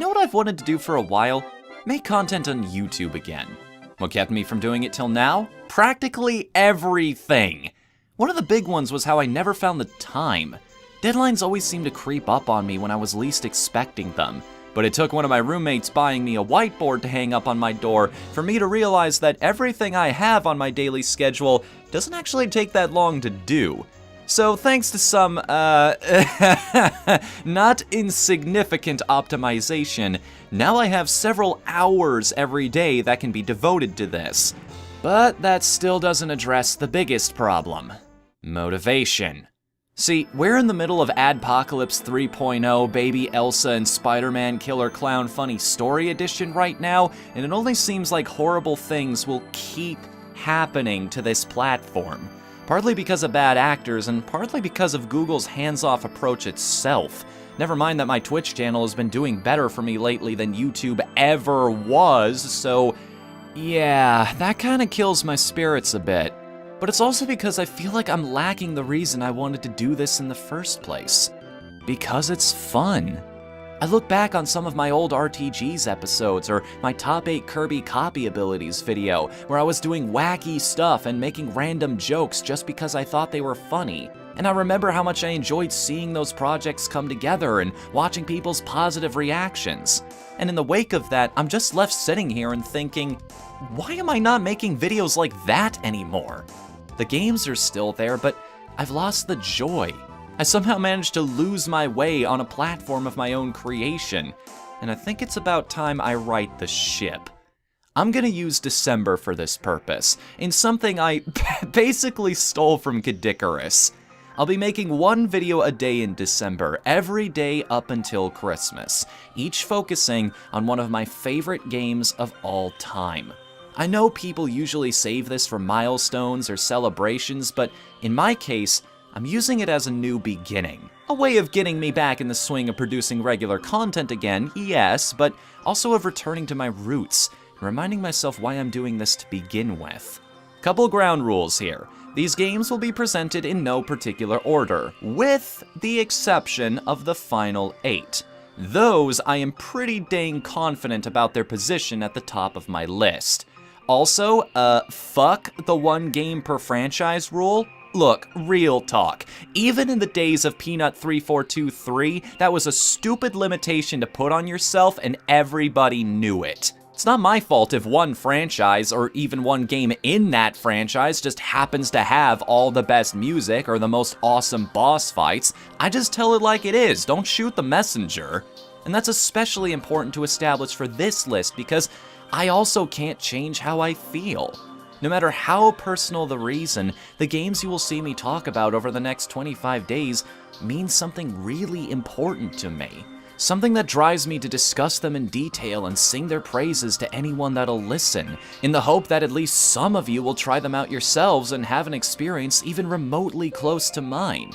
know what I've wanted to do for a while? Make content on YouTube again. What kept me from doing it till now? Practically everything. One of the big ones was how I never found the time. Deadlines always seemed to creep up on me when I was least expecting them. But it took one of my roommates buying me a whiteboard to hang up on my door for me to realize that everything I have on my daily schedule doesn't actually take that long to do. So thanks to some, not insignificant optimization, now I have several hours every day that can be devoted to this. But that still doesn't address the biggest problem: motivation. See, we're in the middle of Adpocalypse 3.0 Baby Elsa and Spider-Man Killer Clown Funny Story Edition right now, and it only seems like horrible things will keep happening to this platform. Partly because of bad actors, and partly because of Google's hands-off approach itself. Never mind that my Twitch channel has been doing better for me lately than YouTube ever was, so yeah, that kinda kills my spirits a bit. But it's also because I feel like I'm lacking the reason I wanted to do this in the first place. Because it's fun. I look back on some of my old RTGs episodes, or my top 8 Kirby copy abilities video, where I was doing wacky stuff and making random jokes just because I thought they were funny. And I remember how much I enjoyed seeing those projects come together and watching people's positive reactions. And in the wake of that, I'm just left sitting here and thinking, why am I not making videos like that anymore? The games are still there, but I've lost the joy. I somehow managed to lose my way on a platform of my own creation, and I think it's about time I right the ship. I'm gonna use December for this purpose, in something I basically stole from Kadikarus. I'll be making one video a day in December, every day up until Christmas, each focusing on one of my favorite games of all time. I know people usually save this for milestones or celebrations, but in my case, I'm using it as a new beginning. A way of getting me back in the swing of producing regular content again, yes, but also of returning to my roots, and reminding myself why I'm doing this to begin with. Couple ground rules here. These games will be presented in no particular order, with the exception of the final 8. Those I am pretty dang confident about their position at the top of my list. Also, fuck the one game per franchise rule. Look, real talk. Even in the days of Peanut 3423, that was a stupid limitation to put on yourself and everybody knew it. It's not my fault if one franchise, or even one game in that franchise, just happens to have all the best music or the most awesome boss fights. I just tell it like it is, don't shoot the messenger. And that's especially important to establish for this list because I also can't change how I feel. No matter how personal the reason, the games you will see me talk about over the next 25 days mean something really important to me. Something that drives me to discuss them in detail and sing their praises to anyone that'll listen, in the hope that at least some of you will try them out yourselves and have an experience even remotely close to mine.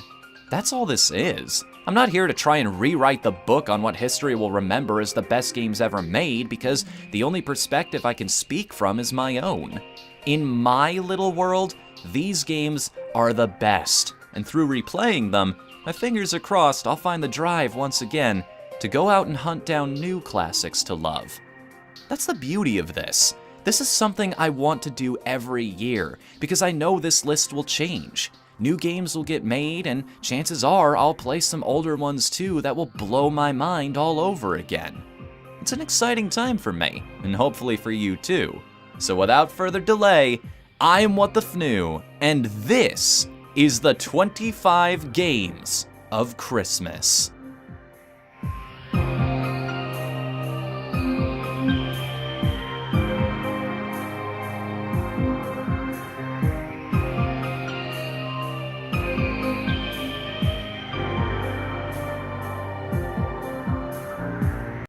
That's all this is. I'm not here to try and rewrite the book on what history will remember as the best games ever made, because the only perspective I can speak from is my own. In my little world, these games are the best, and through replaying them, my fingers are crossed I'll find the drive once again to go out and hunt down new classics to love. That's the beauty of this. This is something I want to do every year, because I know this list will change. New games will get made, and chances are I'll play some older ones too that will blow my mind all over again. It's an exciting time for me, and hopefully for you too. So without further delay, I'm Whatthefnu, and this is the 25 Games of Christmas.